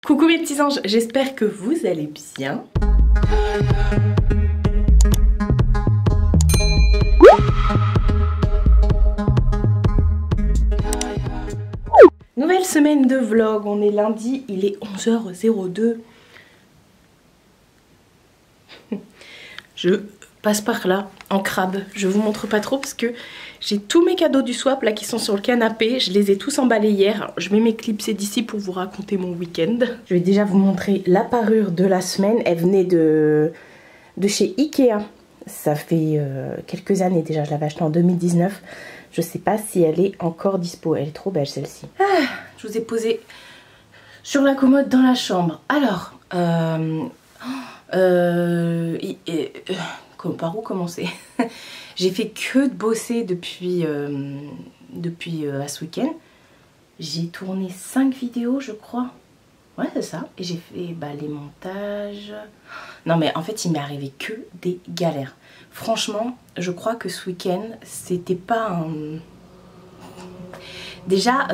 Coucou mes petits anges, j'espère que vous allez bien. Nouvelle semaine de vlog, on est lundi, il est 11h02. Je passe par là en crabe, je vous montre pas trop parce que j'ai tous mes cadeaux du swap là qui sont sur le canapé, je les ai tous emballés hier. Alors, je mets mes clipsés d'ici pour vous raconter mon week-end. Je vais déjà vous montrer la parure de la semaine, elle venait de chez Ikea. Ça fait quelques années déjà, je l'avais achetée en 2019. Je sais pas si elle est encore dispo, elle est trop belle celle-ci. Ah, je vous ai posé sur la commode dans la chambre. Alors, par où commencer? J'ai fait que de bosser depuis ce week-end. J'ai tourné 5 vidéos je crois. Ouais c'est ça. Et j'ai fait les montages. Non mais en fait il m'est arrivé que des galères. Franchement je crois que ce week-end c'était pas un... Déjà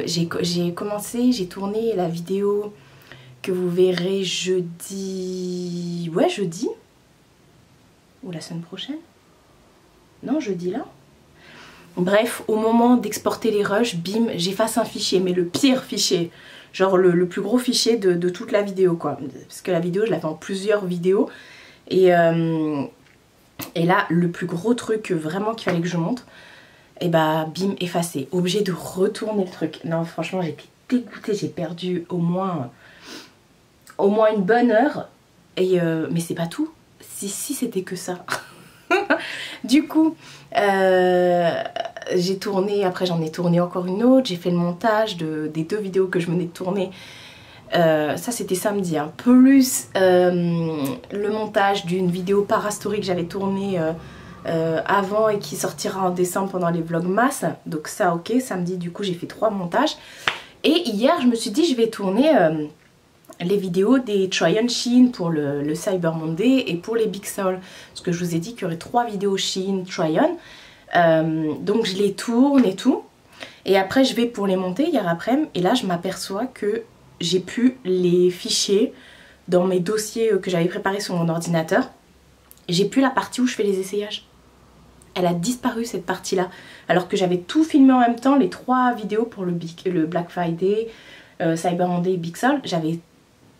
j'ai tourné la vidéo que vous verrez jeudi... Ouais jeudi. Ou la semaine prochaine. Non, jeudi là. Bref, au moment d'exporter les rushs, bim, j'efface un fichier. Mais le pire fichier. Genre le plus gros fichier de toute la vidéo quoi. Parce que la vidéo, je l'ai fait en plusieurs vidéos. Et là, le plus gros truc vraiment qu'il fallait que je montre. Et bah bim, effacé. Obligé de retourner le truc. Non, franchement, j'étais dégoûtée. J'ai perdu au moins une bonne heure. Et mais c'est pas tout. Si c'était que ça. Du coup, j'ai tourné, après j'en ai tourné encore une autre, j'ai fait le montage des 2 vidéos que je venais de tourner. Ça c'était samedi, hein. Plus le montage d'une vidéo Parastory que j'avais tournée avant et qui sortira en décembre pendant les vlogmas. Donc ça ok, samedi du coup j'ai fait 3 montages. Et hier je me suis dit je vais tourner... les vidéos des Try on Shein pour le Cyber Monday et pour les Big Soul. Parce que je vous ai dit qu'il y aurait 3 vidéos Shein Try on. Donc je les tourne et tout. Et après je vais pour les monter hier après-midi. Et là je m'aperçois que j'ai plus les fichiers dans mes dossiers que j'avais préparés sur mon ordinateur. J'ai plus la partie où je fais les essayages. Elle a disparu cette partie là. Alors que j'avais tout filmé en même temps. Les 3 vidéos pour le Black Friday, Cyber Monday et Big Soul. J'avais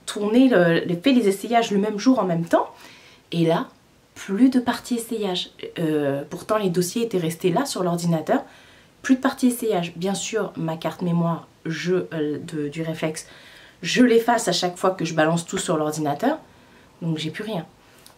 tourné, fait les essayages le même jour en même temps. Et là, plus de partie essayage. Pourtant, les dossiers étaient restés là sur l'ordinateur. Plus de partie essayage. Bien sûr, ma carte mémoire du réflexe, je l'efface à chaque fois que je balance tout sur l'ordinateur. Donc, j'ai plus rien.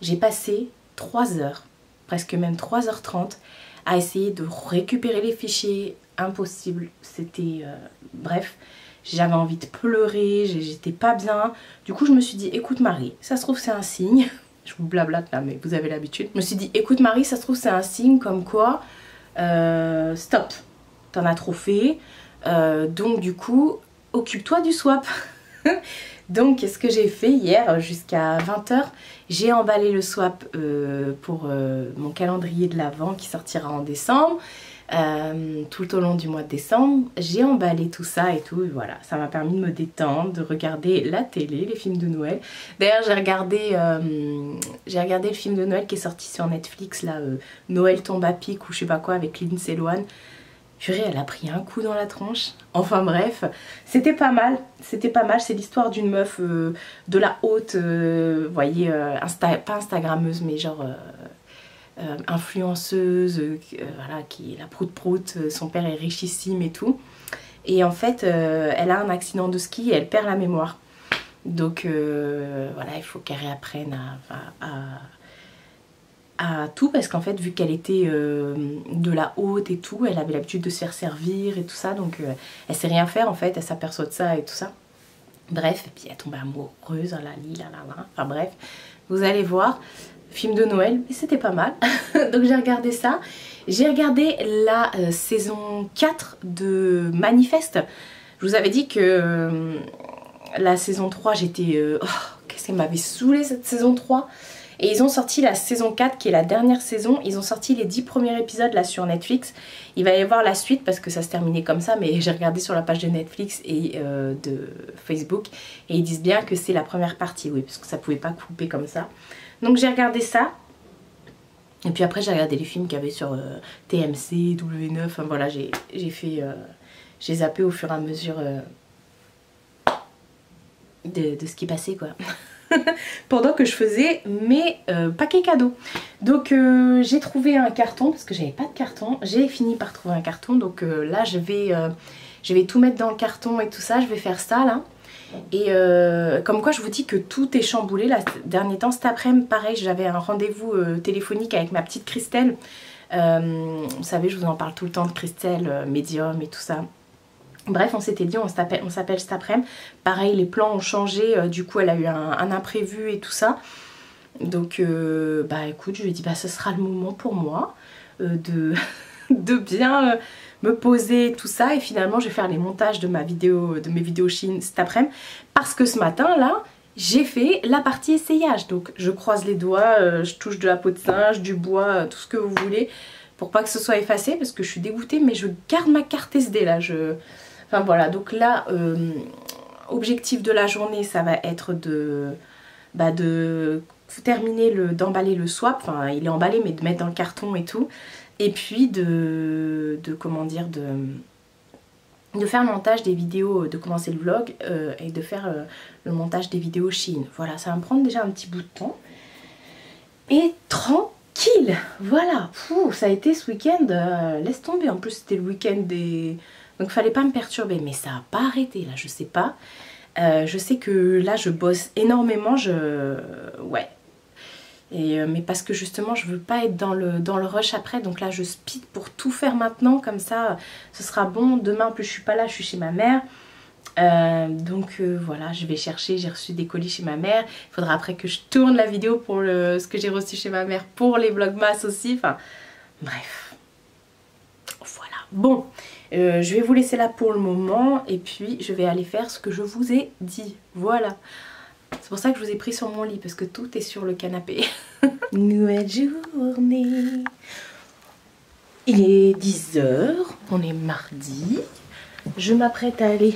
J'ai passé 3 heures, presque même 3h30, à essayer de récupérer les fichiers. Impossible. C'était... bref... J'avais envie de pleurer, j'étais pas bien. Du coup je me suis dit écoute Marie, ça se trouve c'est un signe. Je vous blablate là mais vous avez l'habitude. Je me suis dit écoute Marie, ça se trouve c'est un signe comme quoi stop, t'en as trop fait. Donc du coup occupe-toi du swap. Donc qu'est-ce que j'ai fait hier jusqu'à 20h? J'ai emballé le swap pour mon calendrier de l'Avent qui sortira en décembre. Tout au long du mois de décembre, j'ai emballé tout ça et tout, et voilà, ça m'a permis de me détendre, de regarder la télé, les films de Noël. D'ailleurs j'ai regardé le film de Noël qui est sorti sur Netflix là, Noël tombe à pic ou je sais pas quoi avec Lindsay Lohan. Purée, elle a pris un coup dans la tronche. Enfin bref, c'était pas mal, c'est l'histoire d'une meuf de la haute, vous voyez, pas instagrammeuse mais genre... influenceuse, voilà, qui est la prout-prout, son père est richissime et tout. Et en fait, elle a un accident de ski et elle perd la mémoire. Donc voilà, il faut qu'elle réapprenne à tout parce qu'en fait, vu qu'elle était de la haute et tout, elle avait l'habitude de se faire servir et tout ça. Donc elle sait rien faire en fait, elle s'aperçoit de ça et tout ça. Bref, et puis elle tombe amoureuse, enfin bref, vous allez voir. Film de Noël, mais c'était pas mal. Donc j'ai regardé ça. J'ai regardé la saison 4 de Manifeste. Je vous avais dit que la saison 3, j'étais... qu'est-ce qu'elle m'avait saoulée cette saison 3. Et ils ont sorti la saison 4 qui est la dernière saison. Ils ont sorti les 10 premiers épisodes là sur Netflix. Il va y avoir la suite parce que ça se terminait comme ça. Mais j'ai regardé sur la page de Netflix et de Facebook. Et ils disent bien que c'est la première partie. Oui, parce que ça pouvait pas couper comme ça. Donc j'ai regardé ça. Et puis après j'ai regardé les films qu'il y avait sur TMC, W9. Enfin voilà, j'ai zappé au fur et à mesure de ce qui passait quoi. Pendant que je faisais mes paquets cadeaux. Donc j'ai trouvé un carton parce que j'avais pas de carton. J'ai fini par trouver un carton. Donc là je vais tout mettre dans le carton et tout ça. Je vais faire ça là. Et comme quoi je vous dis que tout est chamboulé là, ces derniers temps. Cet après-midi pareil, j'avais un rendez-vous téléphonique avec ma petite Christelle. Vous savez, je vous en parle tout le temps de Christelle, médium et tout ça. Bref, on s'était dit on s'appelle cet après-midi. Pareil, les plans ont changé, du coup elle a eu un imprévu et tout ça. Donc bah écoute, je lui ai dit bah ce sera le moment pour moi de bien me poser tout ça. Et finalement je vais faire les montages de mes vidéos Chine cet après-midi. Parce que ce matin là, j'ai fait la partie essayage. Donc je croise les doigts, je touche de la peau de singe, du bois, tout ce que vous voulez. Pour pas que ce soit effacé parce que je suis dégoûtée. Mais je garde ma carte SD là, Enfin voilà, donc là, objectif de la journée, ça va être de terminer d'emballer le swap. Enfin, il est emballé, mais de mettre dans le carton et tout. Et puis de faire le montage des vidéos, de commencer le vlog et de faire le montage des vidéos Chine. Voilà, ça va me prendre déjà un petit bout de temps. Et tranquille, voilà. Fou, ça a été ce week-end, laisse tomber. En plus, c'était le week-end des... Donc il fallait pas me perturber, mais ça n'a pas arrêté là, je sais pas. Je sais que là je bosse énormément, ouais. Mais parce que justement je veux pas être dans le rush après, donc là je speed pour tout faire maintenant, comme ça ce sera bon. Demain en plus je suis pas là, je suis chez ma mère. Donc voilà, je vais chercher, j'ai reçu des colis chez ma mère. Il faudra après que je tourne la vidéo pour ce que j'ai reçu chez ma mère pour les vlogmas aussi, enfin bref. Voilà, bon. Je vais vous laisser là pour le moment et puis je vais aller faire ce que je vous ai dit. Voilà. C'est pour ça que je vous ai pris sur mon lit parce que tout est sur le canapé. Nouvelle journée. Il est 10 h, on est mardi. Je m'apprête à aller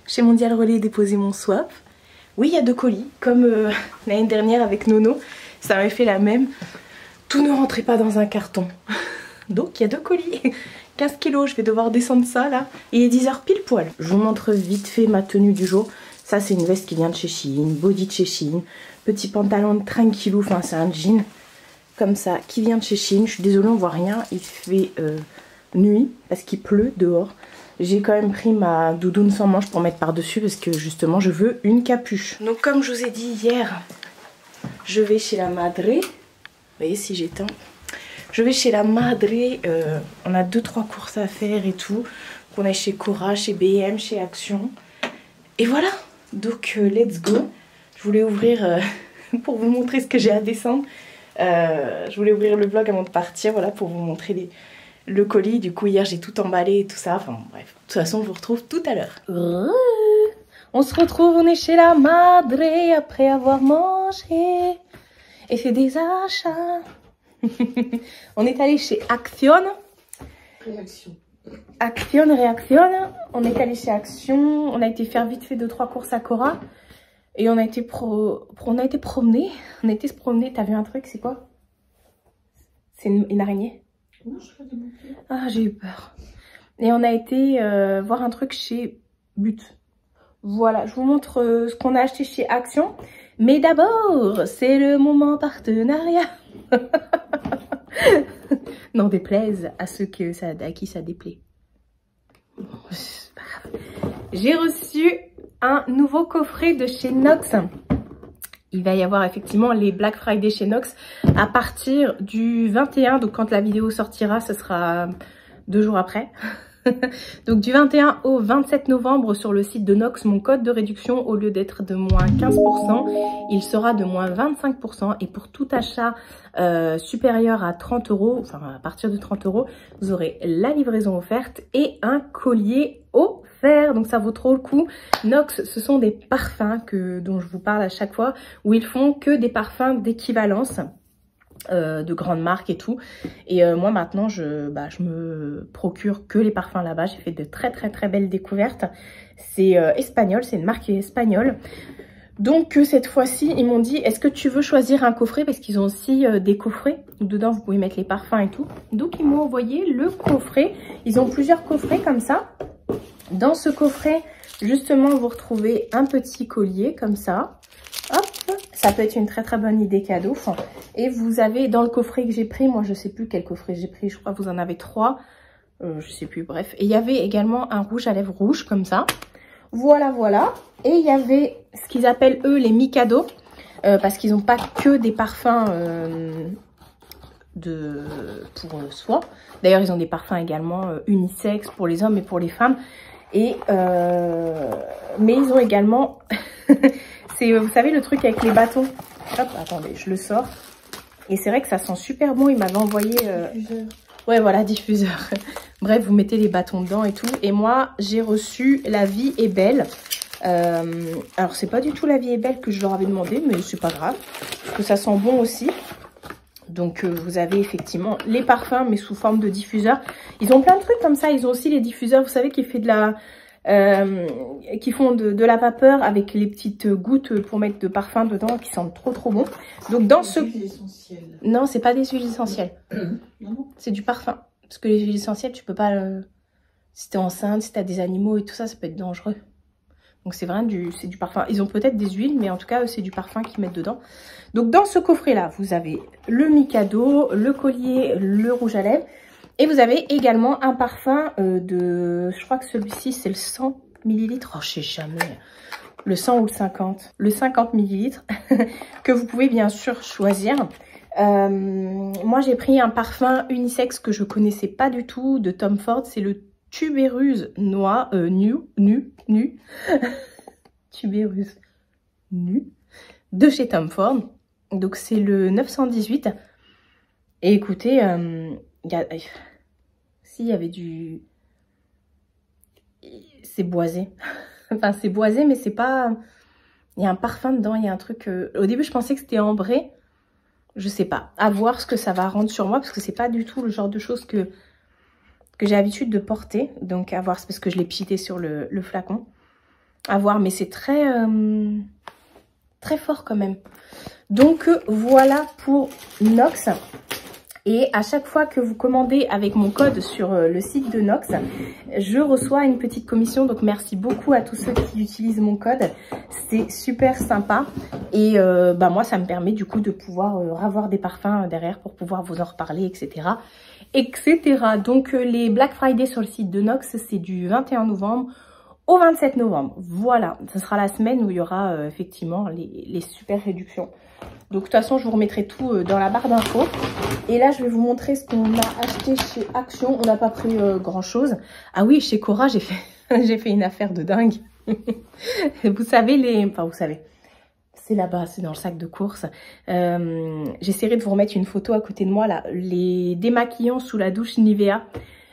chez Mondial Relais déposer mon swap. Oui, il y a 2 colis comme l'année dernière avec Nono. Ça m'avait fait la même. Tout ne rentrait pas dans un carton. Donc il y a 2 colis. 15 kilos, je vais devoir descendre ça là. Il est 10 h pile poil. Je vous montre vite fait ma tenue du jour. Ça c'est une veste qui vient de chez Shein, body de chez Shein, petit pantalon de tranquillou, enfin c'est un jean comme ça qui vient de chez Shein. Je suis désolée, on voit rien, il fait nuit parce qu'il pleut dehors. J'ai quand même pris ma doudoune sans manches pour mettre par dessus parce que justement je veux une capuche. Donc comme je vous ai dit hier, je vais chez la Madre. Vous voyez si j'éteins. Je vais chez la Madre, on a 2-3 courses à faire et tout. On est chez Cora, chez BM, chez Action. Et voilà, donc let's go. Je voulais ouvrir, pour vous montrer ce que j'ai à descendre. Je voulais ouvrir le vlog avant de partir, voilà, pour vous montrer le colis. Du coup hier j'ai tout emballé et tout ça. Enfin bref, de toute façon je vous retrouve tout à l'heure. On se retrouve, on est chez la Madre après avoir mangé et fait des achats. On est allé chez Action. Réaction. On est allé chez Action. On a été faire vite fait 2-3 courses à Cora. Et on a été promener. On a été se promener. T'as vu un truc, c'est quoi? C'est une araignée? Non, je l'ai démonté. Ah, j'ai eu peur. Et on a été voir un truc chez But. Voilà, je vous montre ce qu'on a acheté chez Action. Mais d'abord, c'est le moment partenariat. N'en déplaise à ceux à qui ça déplaît. J'ai reçu un nouveau coffret de chez Nox. Il va y avoir effectivement les Black Friday chez Nox à partir du 21. Donc quand la vidéo sortira, ce sera 2 jours après. Donc du 21 au 27 novembre sur le site de Nox, mon code de réduction, au lieu d'être de moins 15%, il sera de moins 25%. Et pour tout achat supérieur à 30 €, enfin à partir de 30 €, vous aurez la livraison offerte et un collier offert. Donc ça vaut trop le coup. Nox, ce sont des parfums dont je vous parle à chaque fois, où ils font que des parfums d'équivalence. De grandes marques et tout, et moi maintenant je me procure que les parfums là-bas. J'ai fait de très belles découvertes. C'est espagnol, c'est une marque espagnole. Donc cette fois-ci ils m'ont dit, est-ce que tu veux choisir un coffret, parce qu'ils ont aussi des coffrets où dedans vous pouvez mettre les parfums et tout. Donc ils m'ont envoyé le coffret. Ils ont plusieurs coffrets comme ça. Dans ce coffret justement vous retrouvez un petit collier comme ça. Hop, ça peut être une très bonne idée cadeau. Et vous avez dans le coffret que j'ai pris, moi je sais plus quel coffret j'ai pris, je crois que vous en avez 3, je sais plus, bref. Et il y avait également un rouge à lèvres rouge comme ça. Voilà. Et il y avait ce qu'ils appellent eux les mi-cadeaux, parce qu'ils n'ont pas que des parfums pour soi. D'ailleurs ils ont des parfums également unisex pour les hommes et pour les femmes. Et mais ils ont également c'est, vous savez, le truc avec les bâtons. Hop, attendez, je le sors. Et c'est vrai que ça sent super bon. Il m'avait envoyé... diffuseur. Ouais, voilà, diffuseur. Bref, vous mettez les bâtons dedans et tout. Et moi, j'ai reçu La Vie est belle. Alors, c'est pas du tout La Vie est belle que je leur avais demandé, mais c'est pas grave. Parce que ça sent bon aussi. Donc, vous avez effectivement les parfums, mais sous forme de diffuseur. Ils ont plein de trucs comme ça. Ils ont aussi les diffuseurs, vous savez, qui fait de la... qui font de la vapeur avec les petites gouttes pour mettre de parfum dedans, qui sentent trop bon. Donc dans ce... Non, c'est pas des huiles essentielles. C'est du parfum. Parce que les huiles essentielles, tu peux pas... Si t'es enceinte, si t'as des animaux et tout ça, ça peut être dangereux. Donc c'est vraiment c'est du parfum. Ils ont peut-être des huiles, mais en tout cas, c'est du parfum qu'ils mettent dedans. Donc dans ce coffret-là, vous avez le mi-cadeau, le collier, le rouge à lèvres. Et vous avez également un parfum je crois que celui-ci c'est le 100 ml. Oh, je sais jamais. Le 100 ou le 50. Le 50 ml que vous pouvez bien sûr choisir. Moi j'ai pris un parfum unisex que je connaissais pas du tout de Tom Ford. C'est le Tubéruse Noir nu Tubéruse nu de chez Tom Ford. Donc c'est le 918. Et écoutez, il y avait du... C'est boisé. Enfin, c'est boisé, mais c'est pas... Il y a un parfum dedans, il y a un truc... Au début, je pensais que c'était ambré. Je sais pas. À voir ce que ça va rendre sur moi, parce que c'est pas du tout le genre de choses que j'ai l'habitude de porter. Donc, à voir. C'est parce que je l'ai pchité sur le flacon. À voir, mais c'est très fort quand même. Donc, voilà pour Nox. Et à chaque fois que vous commandez avec mon code sur le site de Nox, je reçois une petite commission. Donc merci beaucoup à tous ceux qui utilisent mon code. C'est super sympa. Et moi, ça me permet du coup de pouvoir avoir des parfums derrière pour pouvoir vous en reparler, etc. Donc les Black Friday sur le site de Nox, c'est du 21 novembre au 27 novembre. Voilà, ce sera la semaine où il y aura effectivement les super réductions. Donc de toute façon, je vous remettrai tout dans la barre d'infos. Et là, je vais vous montrer ce qu'on a acheté chez Action. On n'a pas pris grand chose. Ah oui, chez Cora, j'ai fait une affaire de dingue. Vous savez, enfin vous savez, c'est là-bas, c'est dans le sac de course. J'essaierai de vous remettre une photo à côté de moi, là. Les démaquillants sous la douche Nivea.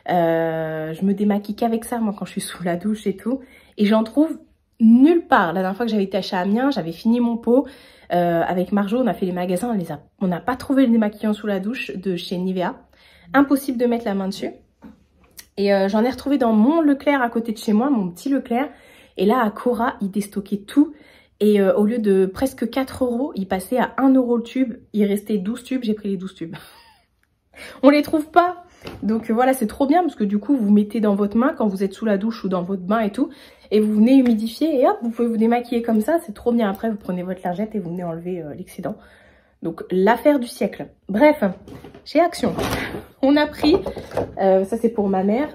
Je me démaquille qu'avec ça, moi, quand je suis sous la douche et tout. Et j'en trouve nulle part. La dernière fois que j'avais été à Amiens, j'avais fini mon pot. Avec Marjo, on a fait les magasins, on n'a pas trouvé le démaquillant sous la douche de chez Nivea. Impossible de mettre la main dessus. Et j'en ai retrouvé dans mon Leclerc à côté de chez moi, mon petit Leclerc. Et là, à Cora, ils déstockaient tout. Et au lieu de presque 4 €, ils passaient à 1 € le tube. Il restait 12 tubes, j'ai pris les 12 tubes. On les trouve pas. Donc voilà, c'est trop bien parce que du coup, vous mettez dans votre main quand vous êtes sous la douche ou dans votre bain et tout. Et vous venez humidifier et hop, vous pouvez vous démaquiller comme ça. C'est trop bien. Après, vous prenez votre lingette et vous venez enlever l'excédent. Donc, l'affaire du siècle. Bref, chez Action, on a pris, ça c'est pour ma mère.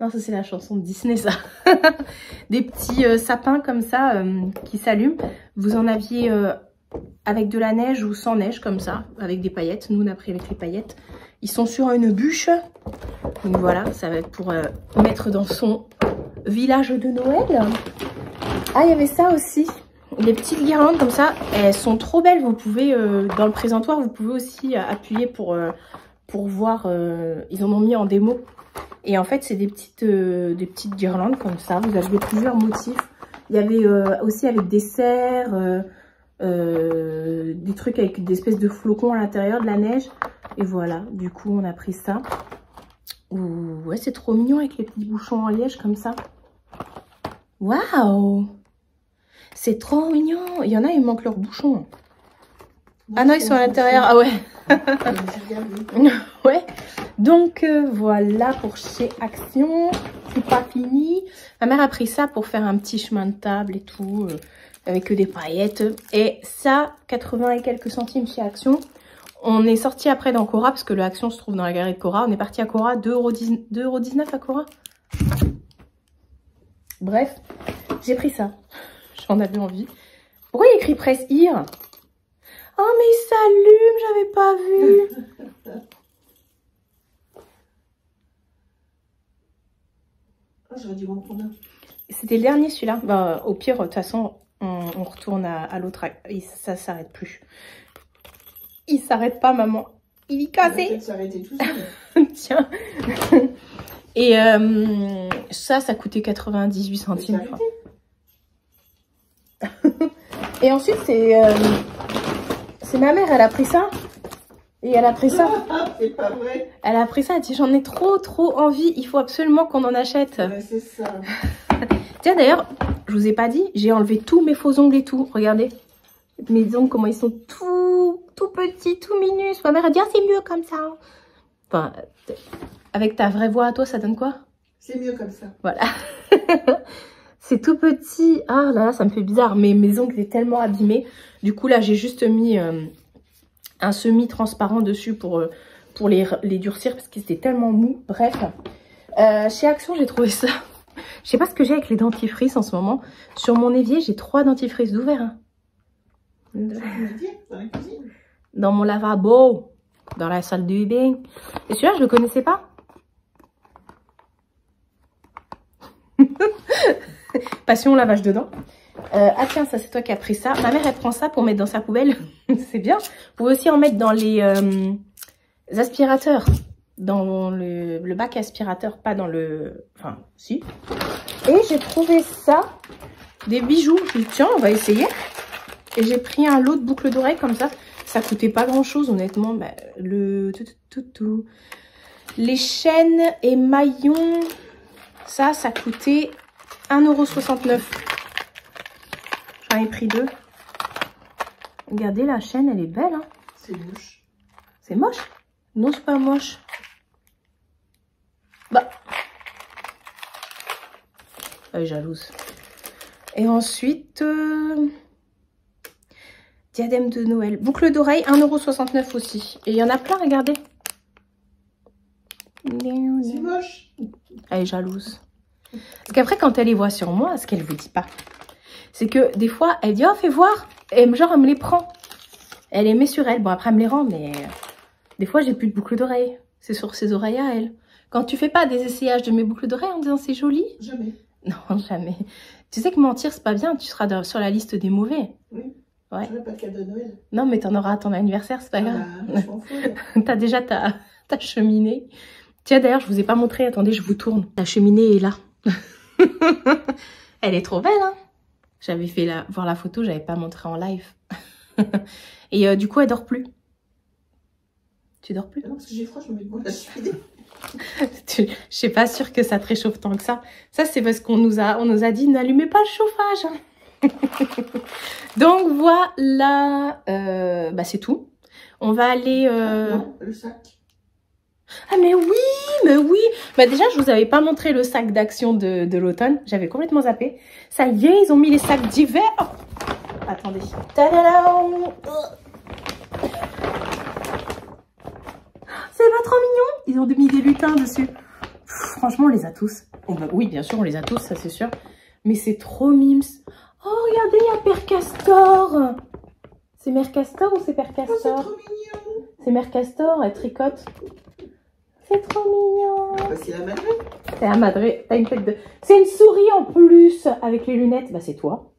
Non, ça c'est la chanson de Disney, ça. Des petits sapins comme ça qui s'allument. Vous en aviez avec de la neige ou sans neige comme ça, avec des paillettes. Nous on a pris avec les paillettes. Ils sont sur une bûche. Donc voilà, ça va être pour mettre dans son village de Noël. Ah, il y avait ça aussi. Les petites guirlandes comme ça, elles sont trop belles. Vous pouvez, dans le présentoir, vous pouvez aussi appuyer pour voir. Ils en ont mis en démo. Et en fait, c'est des petites guirlandes comme ça. Vous avez plusieurs motifs. Il y avait aussi avec des cerfs, des trucs avec des espèces de flocons à l'intérieur, de la neige. Et voilà, du coup, on a pris ça. Ouh, ouais, c'est trop mignon avec les petits bouchons en liège comme ça. Waouh! C'est trop mignon. Il y en a, il manque leurs bouchons. Ah non, ils sont à l'intérieur. Ah ouais. Ouais. Donc voilà pour chez Action. C'est pas fini. Ma mère a pris ça pour faire un petit chemin de table et tout. Avec des paillettes. Et ça, 80 et quelques centimes chez Action. On est sorti après dans Cora parce que le Action se trouve dans la galerie de Cora. On est parti à Cora, 2,19 € à Cora. Bref, j'ai pris ça. J'en avais envie. Pourquoi il y a écrit Press Here? Oh mais il s'allume, j'avais pas vu. Oh, j'aurais dû m'en prendre un. C'était le dernier celui-là. Bah, au pire, de toute façon, on retourne à l'autre. Ça s'arrête plus. Il s'arrête pas, maman. Il est cassé. Il va s'arrêter tout seul. Tiens. Et ça coûtait 98 centimes. Et ensuite, c'est ma mère, elle a pris ça. Et elle a pris ça. C'est pas vrai. Elle a pris ça, elle dit j'en ai trop envie. Il faut absolument qu'on en achète. Ouais, c'est ça. Tiens, d'ailleurs, je vous ai pas dit, j'ai enlevé tous mes faux ongles et tout. Regardez. Mes ongles, comment ils sont tout petits, tout minus. Ma mère a dit, ah, c'est mieux comme ça. Enfin, avec ta vraie voix à toi, ça donne quoi? C'est mieux comme ça. Voilà. C'est tout petit. Ah là là, ça me fait bizarre. Mais mes ongles étaient tellement abîmés. Du coup, là, j'ai juste mis un semi-transparent dessus pour les durcir parce qu'ils étaient tellement mous. Bref. Chez Action, j'ai trouvé ça. Je sais pas ce que j'ai avec les dentifrices en ce moment. Sur mon évier, j'ai 3 dentifrices d'ouvert. Hein. Dans la cuisine. Dans mon lavabo. Dans la salle de bain. Et celui-là, je le connaissais pas. Passion lavage dedans. Ah tiens, ça c'est toi qui as pris ça. Ma mère, elle prend ça pour mettre dans sa poubelle. C'est bien. Vous pouvez aussi en mettre dans les aspirateurs. Dans le bac aspirateur, pas dans le... Enfin, si. Et j'ai trouvé ça. Des bijoux. Je dis, tiens, on va essayer. Et j'ai pris un lot de boucles d'oreilles comme ça. Ça coûtait pas grand chose, honnêtement. Bah, les chaînes et maillons, ça coûtait 1,69 €. J'en ai pris 2. Regardez, la chaîne, elle est belle. Hein. C'est moche. C'est moche? Non, c'est pas moche. Bah. Elle est jalouse. Et ensuite... diadème de Noël. Boucle d'oreille, 1,69 € aussi. Et il y en a plein, regardez. C'est moche. Elle est jalouse. Parce qu'après, quand elle les voit sur moi, ce qu'elle vous dit pas, c'est que des fois, elle dit, oh, fais voir. Et genre, elle me les prend. Elle les met sur elle. Bon, après, elle me les rend, mais des fois, j'ai plus de boucle d'oreille. C'est sur ses oreilles à elle. Quand tu fais pas des essayages de mes boucles d'oreilles en disant c'est joli. Jamais. Non, jamais. Tu sais que mentir, c'est pas bien. Tu seras sur la liste des mauvais. Oui. Ouais. J'aurais pas de cadeau de Noël. Non, mais t'en auras à ton anniversaire, c'est pas grave. Je m'en fous. T'as déjà ta cheminée. Tiens, d'ailleurs, je vous ai pas montré. Attendez, je vous tourne. La cheminée est là. Elle est trop belle, hein. J'avais fait voir la photo, j'avais pas montré en live. Et du coup, elle dort plus. Tu dors plus? Non, parce que j'ai froid, je me mets de la cheminée. Je suis pas sûre que ça te réchauffe tant que ça. Ça, c'est parce qu'on nous a dit n'allumez pas le chauffage. Donc voilà, bah, c'est tout. On va aller... Non, le sac. Ah mais oui. Bah déjà, je vous avais pas montré le sac d'Action de l'automne. J'avais complètement zappé. Ça y est, ils ont mis les sacs d'hiver. Attendez. Tadadam. C'est pas trop mignon. Ils ont mis des lutins dessus. Franchement, on les a tous. Oui, bien sûr, on les a tous, ça c'est sûr. Mais c'est trop mimes. Oh, regardez, il y a Père Castor. C'est Mère Castor ou c'est Père Oh, c'est Castor? trop mignon. C'est Mère Castor, elle tricote. C'est trop mignon. Bah, c'est la madeleine. C'est la madre, t'as une tête de... C'est une souris en plus, avec les lunettes. Bah c'est toi.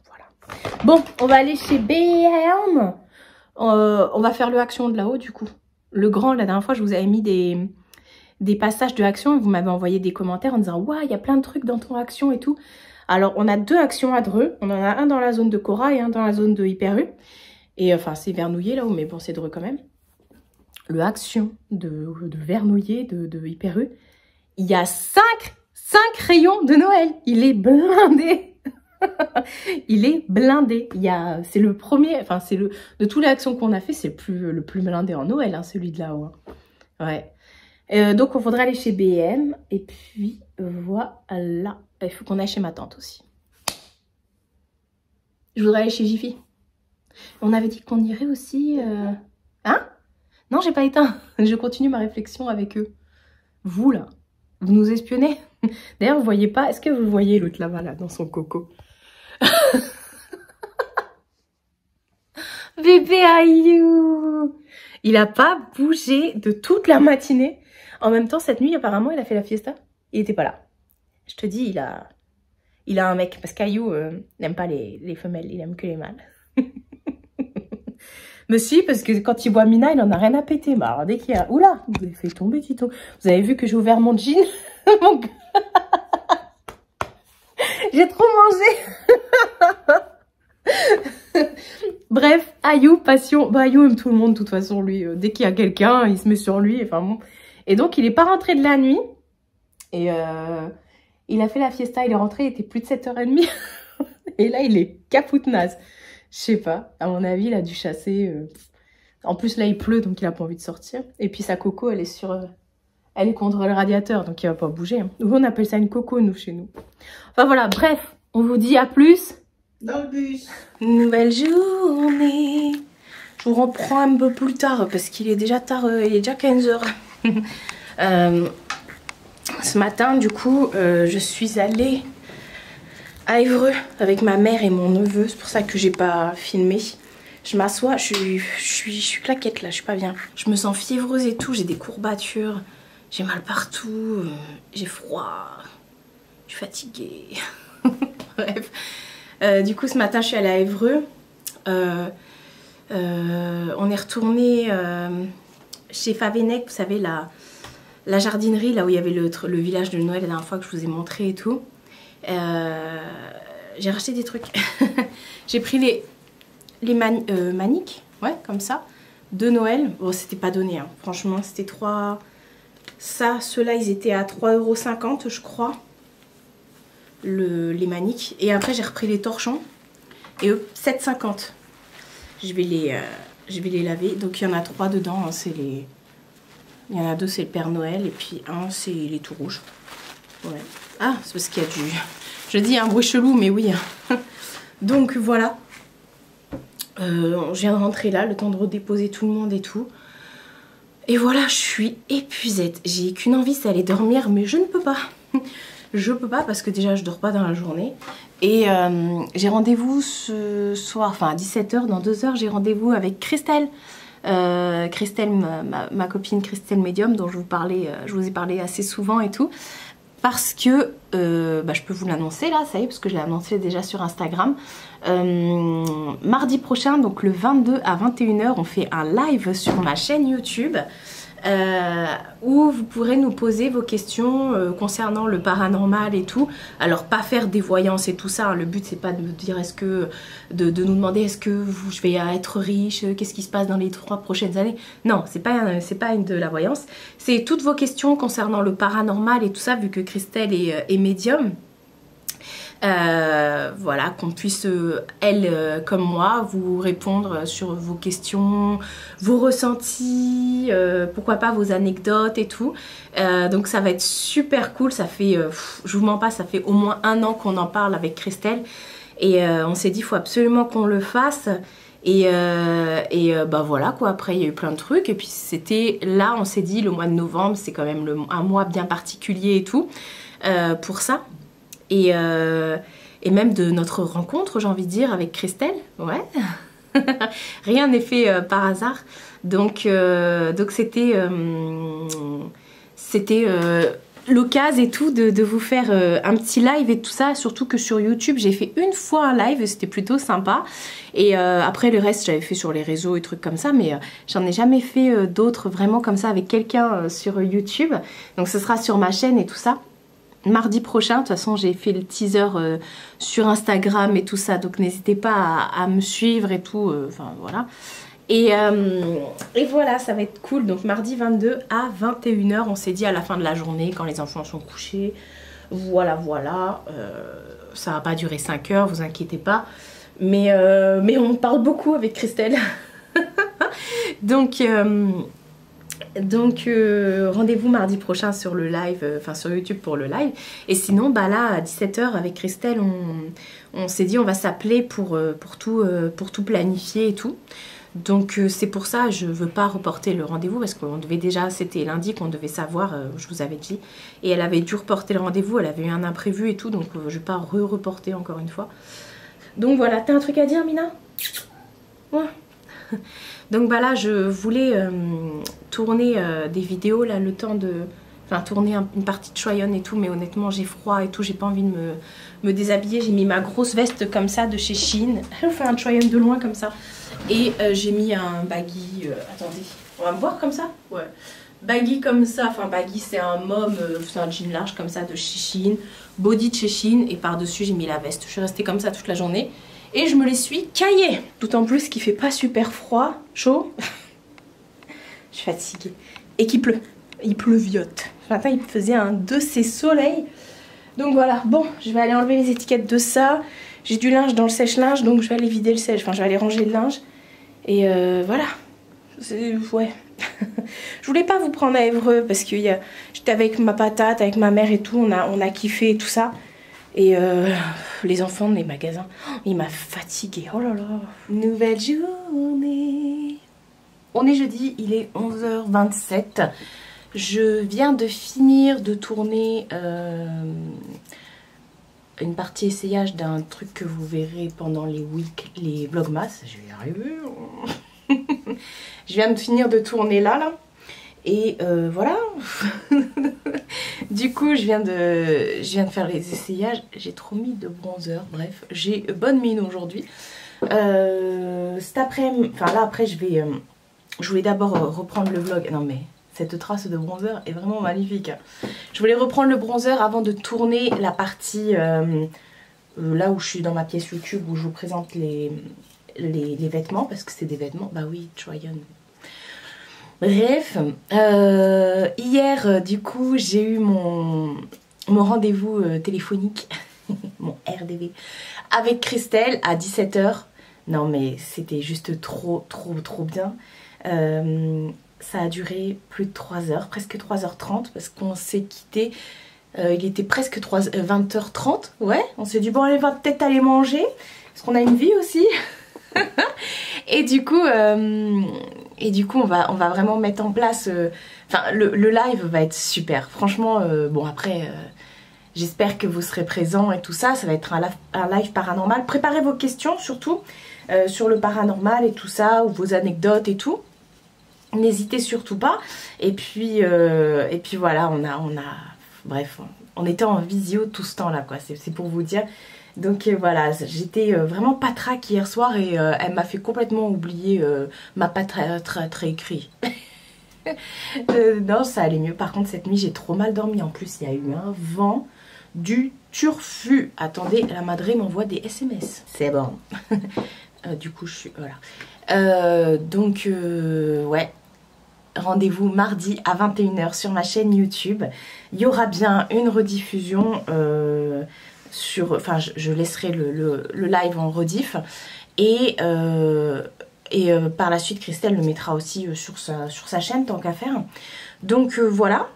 Voilà. Bon, on va aller chez B&M. On va faire le action de là-haut du coup. Le grand, la dernière fois, je vous avais mis des passages de action. Vous m'avez envoyé des commentaires en disant « Waouh, il y a plein de trucs dans ton action et tout. » Alors, on a 2 actions à Dreux. On en a un dans la zone de Cora et un dans la zone de Hyper U. Et enfin, c'est Vernouillet là-haut, mais bon, c'est Dreux quand même. Le action de Vernouillet, de Hyper U, il y a 5 rayons de Noël. Il est blindé. Il est blindé. C'est le premier, enfin, c'est le, de toutes les actions qu'on a fait, c'est le plus blindé en Noël, hein, celui de là-haut. Ouais. Donc, on faudrait aller chez B&M. Et puis, voilà. Il faut qu'on aille chez ma tante aussi. Je voudrais aller chez Jiffy. On avait dit qu'on irait aussi... Hein? Non, j'ai pas éteint. Je continue ma réflexion avec eux. Vous, là, vous nous espionnez? D'ailleurs, vous voyez pas... Est-ce que vous voyez l'autre là-bas, là, dans son coco? Bébé Ayou! Il a pas bougé de toute la matinée. En même temps, cette nuit, apparemment, il a fait la fiesta. Il était pas là. Je te dis, il a un mec. Parce qu'Ayou n'aime pas les femelles, il aime que les mâles. Mais si, parce que quand il voit Mina, il en a rien à péter. Mais alors, dès qu'il y a... Oula, vous avez fait tomber, Tito. Vous avez vu que j'ai ouvert mon jean? J'ai trop mangé. Bref, Ayou, passion. Bah, Ayou aime tout le monde, de toute façon, lui. Dès qu'il y a quelqu'un, il se met sur lui. Enfin bon. Et donc, il est pas rentré de la nuit. Et il a fait la fiesta. Il est rentré, il était plus de 7h30. Et là, il est capoute naze. Je sais pas, à mon avis, il a dû chasser. En plus, là, il pleut, donc il a pas envie de sortir. Et puis, sa coco, elle est elle est contre le radiateur, donc il va pas bouger. Hein. Nous, on appelle ça une coco, nous, chez nous. Enfin, voilà, bref, on vous dit à plus. Dans le bus. Nouvelle journée. Je vous reprends un peu plus tard, parce qu'il est déjà tard, il est déjà 15h. Ce matin, du coup, je suis allée à Évreux avec ma mère et mon neveu. C'est pour ça que j'ai pas filmé. Je m'assois, je suis claquette là, je suis pas bien. Je me sens fiévreuse et tout, j'ai des courbatures, j'ai mal partout, j'ai froid, je suis fatiguée. Bref. Du coup, ce matin, je suis allée à Évreux. On est retourné chez Favenec, vous savez, la jardinerie, là où il y avait le village de Noël la dernière fois que je vous ai montré et tout. J'ai racheté des trucs. J'ai pris les maniques, ouais, comme ça, de Noël. Bon, c'était pas donné, hein. Franchement, c'était 3... Ça, ceux-là, ils étaient à 3,50 € je crois. Les maniques. Et après, j'ai repris les torchons. Et eux, 7,50 €. Je vais les laver. Donc, il y en a 3 dedans. Hein, il y en a 2, c'est le Père Noël. Et puis, un, c'est les tout rouges. Ouais. Ah, c'est parce qu'il y a du... Je dis un bruit chelou, mais oui. Donc, voilà. Je viens de rentrer là, le temps de redéposer tout le monde et tout. Et voilà, je suis épuisette. J'ai qu'une envie, c'est aller dormir, mais je ne peux pas. Je peux pas parce que déjà, je dors pas dans la journée. Et j'ai rendez-vous ce soir, enfin à 17 h, dans 2 h, j'ai rendez-vous avec Christelle. Christelle, ma copine Christelle Medium, dont je vous ai parlé assez souvent et tout. Parce que, je peux vous l'annoncer là, ça y est, parce que je l'ai annoncé déjà sur Instagram. Mardi prochain, donc le 22 à 21 h, on fait un live sur ma chaîne YouTube. Où vous pourrez nous poser vos questions concernant le paranormal et tout. Alors pas faire des voyances et tout ça, hein. Le but c'est pas de dire de nous demander est-ce que je vais être riche, qu'est-ce qui se passe dans les 3 prochaines années. Non, c'est pas de la voyance. C'est toutes vos questions concernant le paranormal et tout ça, vu que Christelle est médium. Voilà, qu'on puisse, elle comme moi, vous répondre sur vos questions, vos ressentis, pourquoi pas vos anecdotes et tout. Donc ça va être super cool, ça fait, je vous mens pas, ça fait au moins 1 an qu'on en parle avec Christelle. Et on s'est dit, il faut absolument qu'on le fasse. Et voilà quoi, après il y a eu plein de trucs. Et puis c'était là, on s'est dit, le mois de novembre, c'est quand même un mois bien particulier et tout, pour ça. Et et même de notre rencontre, j'ai envie de dire, avec Christelle. Ouais. Rien n'est fait par hasard. Donc c'était l'occasion et tout de vous faire un petit live et tout ça, surtout que sur YouTube j'ai fait une fois un live, c'était plutôt sympa, et après le reste j'avais fait sur les réseaux et trucs comme ça, mais j'en ai jamais fait d'autres vraiment comme ça avec quelqu'un sur YouTube. Donc ce sera sur ma chaîne et tout ça mardi prochain. De toute façon j'ai fait le teaser sur Instagram et tout ça, donc n'hésitez pas à me suivre et tout, enfin voilà. Et voilà, ça va être cool. Donc mardi 22 à 21 h, on s'est dit à la fin de la journée, quand les enfants sont couchés. Voilà, voilà. Ça va pas durer 5 heures, vous inquiétez pas. Mais on parle beaucoup avec Christelle. donc rendez-vous mardi prochain sur le live, enfin sur YouTube pour le live. Et sinon, bah là, à 17 h avec Christelle, on s'est dit on va s'appeler pour tout planifier et tout. Donc c'est pour ça je veux pas reporter le rendez-vous, parce qu'on devait déjà, c'était lundi qu'on devait savoir, je vous avais dit, et elle avait dû reporter le rendez-vous, elle avait eu un imprévu et tout, donc je vais pas reporter encore une fois. Donc voilà, t'as un truc à dire Mina? Ouais. Donc bah là je voulais tourner des vidéos là, le temps de... Enfin tourner une partie de Choyonne et tout, mais honnêtement j'ai froid et tout, j'ai pas envie de me déshabiller. J'ai mis ma grosse veste comme ça de chez Shein, elle fait un Choyonne de loin comme ça. Et j'ai mis un baggy, attendez, on va me voir comme ça? Ouais. Baggy comme ça, enfin baggy c'est un mom, c'est un jean large comme ça de chez Shein, body de chez Shein, et par-dessus j'ai mis la veste. Je suis restée comme ça toute la journée et je me les suis caillées. D'autant plus qu'il fait pas super froid, chaud. Je suis fatiguée. Et qu'il pleut, il pleuviote. Ce matin il faisait un de ces soleils. Donc voilà, bon, je vais aller enlever les étiquettes de ça. J'ai du linge dans le sèche-linge, donc je vais aller vider le sèche, enfin je vais aller ranger le linge. Et voilà, ouais. Je voulais pas vous prendre à Évreux parce que j'étais avec ma patate, avec ma mère et tout, on a kiffé et tout ça. Et les enfants des magasins, il m'a fatiguée, oh là là. Nouvelle journée. On est jeudi, il est 11 h 27. Je viens de finir de tourner une partie essayage d'un truc que vous verrez pendant les vlogmas. Je vais y arriver. Je viens de finir de tourner là. Et voilà. Du coup, je viens de faire les essayages. J'ai trop mis de bronzer. Bref, j'ai bonne mine aujourd'hui. Cet après-midi, enfin là après, je voulais d'abord reprendre le vlog. Non mais cette trace de bronzer est vraiment magnifique. Je voulais reprendre le bronzer avant de tourner la partie là où je suis dans ma pièce YouTube, où je vous présente les vêtements, parce que c'est des vêtements. Bah oui, Choyonne. Bref, hier du coup j'ai eu mon rendez-vous téléphonique, mon RDV, avec Christelle à 17 h. Non mais c'était juste trop bien. Ça a duré plus de 3 h, presque 3 h 30, parce qu'on s'est quitté. Il était presque 20 h 30. Ouais, on s'est dit bon allez, va peut-être aller manger, parce qu'on a une vie aussi. Et du coup on va vraiment mettre en place. Enfin le live va être super. Franchement, bon après j'espère que vous serez présents et tout ça. Ça va être un live paranormal. Préparez vos questions surtout sur le paranormal et tout ça, ou vos anecdotes et tout. N'hésitez surtout pas. Et puis voilà, bref, on était en visio tout ce temps là quoi, c'est pour vous dire. Donc voilà, j'étais vraiment patraque hier soir, et elle m'a fait complètement oublier ma très écrit. Non, ça allait mieux. Par contre cette nuit j'ai trop mal dormi, en plus il y a eu un vent du turfu. Attendez, la madré m'envoie des SMS. C'est bon. Du coup je suis... Voilà. Donc ouais. Rendez-vous mardi à 21 h sur ma chaîne YouTube. Il y aura bien une rediffusion enfin je laisserai le live en rediff. Et par la suite Christelle le mettra aussi sur sa chaîne tant qu'à faire. Donc voilà.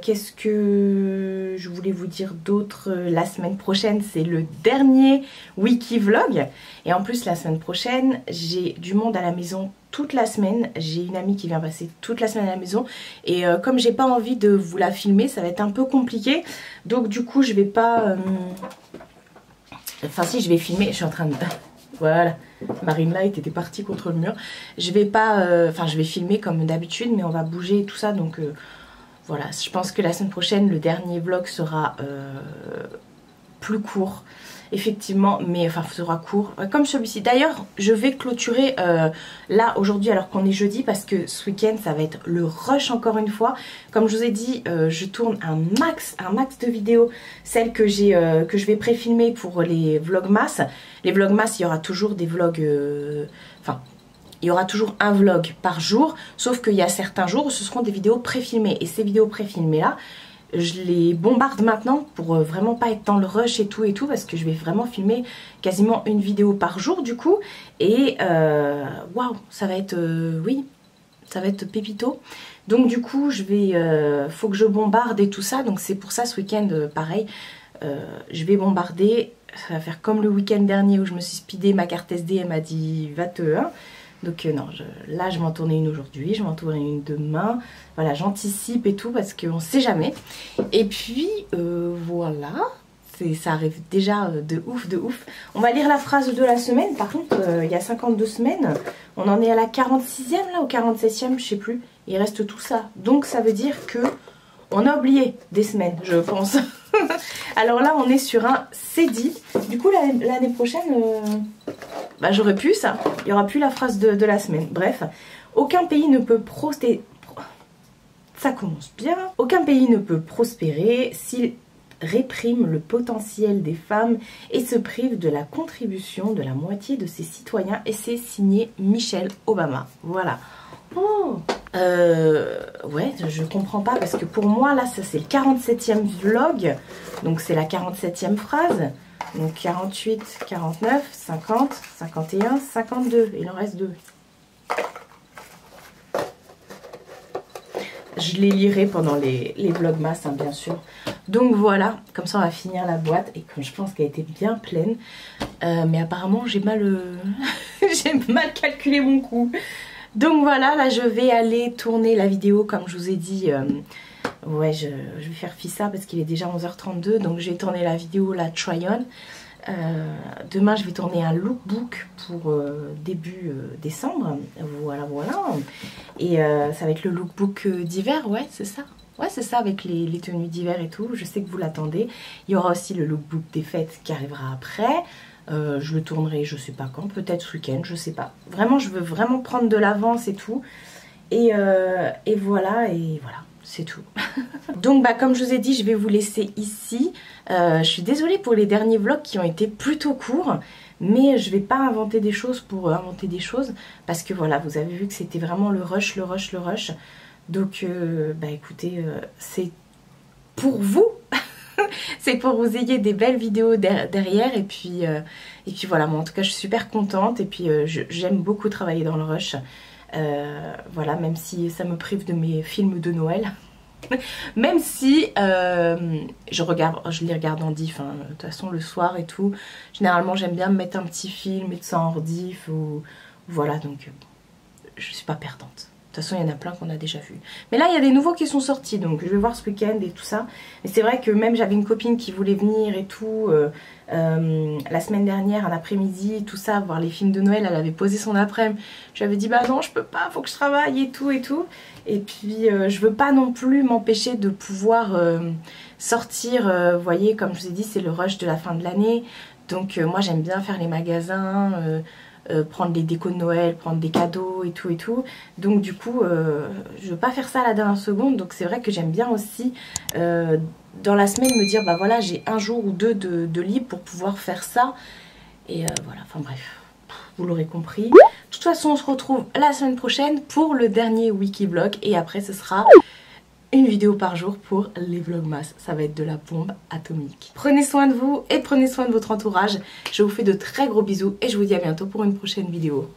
Qu'est-ce que je voulais vous dire d'autre? La semaine prochaine c'est le dernier wiki vlog, et en plus la semaine prochaine j'ai du monde à la maison toute la semaine. J'ai une amie qui vient passer toute la semaine à la maison, et comme j'ai pas envie de vous la filmer, ça va être un peu compliqué. Donc du coup je vais pas Enfin si, je vais filmer, je suis en train de... Voilà, Marine Light était partie contre le mur. Je vais pas... Enfin, je vais filmer comme d'habitude, mais on va bouger et tout ça, donc... voilà, je pense que la semaine prochaine, le dernier vlog sera plus court. Effectivement, mais enfin sera court comme celui-ci. D'ailleurs je vais clôturer là aujourd'hui alors qu'on est jeudi, parce que ce week-end ça va être le rush encore une fois. Comme je vous ai dit, je tourne un max de vidéos, celles que je vais pré-filmer pour les vlogmas. Les vlogmas, il y aura toujours des vlogs, enfin il y aura toujours un vlog par jour, sauf qu'il y a certains jours où ce seront des vidéos pré-filmées, et ces vidéos pré-filmées là, je les bombarde maintenant pour vraiment pas être dans le rush et tout, parce que je vais vraiment filmer quasiment une vidéo par jour du coup. Et waouh, ça va être, oui, ça va être pépito. Donc du coup, faut que je bombarde et tout ça. Donc c'est pour ça ce week-end, pareil, je vais bombarder. Ça va faire comme le week-end dernier où je me suis speedé ma carte SD, elle m'a dit 21. Donc non, là je vais en tourner une aujourd'hui, je vais en tourner une demain. Voilà, j'anticipe et tout parce qu'on ne sait jamais. Et puis voilà, ça arrive déjà de ouf, de ouf. On va lire la phrase de la semaine. Par contre, il y a 52 semaines, on en est à la 46e là, ou 47e, je sais plus. Il reste tout ça. Donc ça veut dire que on a oublié des semaines, je pense. Alors là, on est sur un C10. Du coup, l'année prochaine, bah, j'aurais pu ça. Il n'y aura plus la phrase de la semaine. Bref, aucun pays ne peut prospérer. Ça commence bien. Aucun pays ne peut prospérer s'il réprime le potentiel des femmes et se prive de la contribution de la moitié de ses citoyens. Et c'est signé Michelle Obama. Voilà. Oh. Ouais, je comprends pas parce que pour moi là ça c'est le 47e vlog, donc c'est la 47e phrase, donc 48, 49, 50, 51, 52, il en reste 2. Je les lirai pendant les vlogmas hein, bien sûr. Donc voilà, comme ça on va finir la boîte et comme je pense qu'elle était bien pleine, mais apparemment j'ai mal, j'ai mal calculé mon coût. Donc voilà, là je vais aller tourner la vidéo comme je vous ai dit. Ouais, je vais faire fissa parce qu'il est déjà 11h32. Donc je vais tourner la vidéo, la try-on. Demain je vais tourner un lookbook pour début décembre. Voilà, voilà. Et ça va être le lookbook d'hiver, ouais c'est ça. Ouais c'est ça, avec les tenues d'hiver et tout. Je sais que vous l'attendez. Il y aura aussi le lookbook des fêtes qui arrivera après. Je le tournerai je sais pas quand, peut-être ce week-end, je sais pas. Vraiment, je veux vraiment prendre de l'avance et tout. Et voilà, c'est tout. Donc bah comme je vous ai dit, je vais vous laisser ici. Je suis désolée pour les derniers vlogs qui ont été plutôt courts. Mais je vais pas inventer des choses pour inventer des choses. Parce que voilà, vous avez vu que c'était vraiment le rush, le rush, le rush. Donc bah écoutez, c'est pour vous. C'est pour vous ayez des belles vidéos derrière et puis voilà, moi en tout cas je suis super contente et puis j'aime beaucoup travailler dans le rush, voilà, même si ça me prive de mes films de Noël. Même si je les regarde en diff hein, de toute façon le soir et tout. Généralement j'aime bien me mettre un petit film et tout ça en rediff ou voilà, donc je suis pas perdante. De toute façon, il y en a plein qu'on a déjà vu. Mais là, il y a des nouveaux qui sont sortis. Donc, je vais voir ce week-end et tout ça. Mais c'est vrai que même j'avais une copine qui voulait venir et tout. La semaine dernière, un après-midi, tout ça, voir les films de Noël. Elle avait posé son après-midi. Je lui avais dit, bah non, je peux pas, faut que je travaille et tout et tout. Et puis, je veux pas non plus m'empêcher de pouvoir sortir. Vous voyez, comme je vous ai dit, c'est le rush de la fin de l'année. Donc, moi, j'aime bien faire les magasins. Prendre des décos de Noël, prendre des cadeaux et tout et tout. Donc du coup, je veux pas faire ça à la dernière seconde. Donc c'est vrai que j'aime bien aussi dans la semaine me dire, bah voilà, j'ai un jour ou deux de libre pour pouvoir faire ça. Et voilà, enfin bref, vous l'aurez compris. De toute façon, on se retrouve la semaine prochaine pour le dernier wiki vlog. Et après, ce sera une vidéo par jour pour les vlogmas. Ça va être de la bombe atomique. Prenez soin de vous et prenez soin de votre entourage. Je vous fais de très gros bisous et je vous dis à bientôt pour une prochaine vidéo.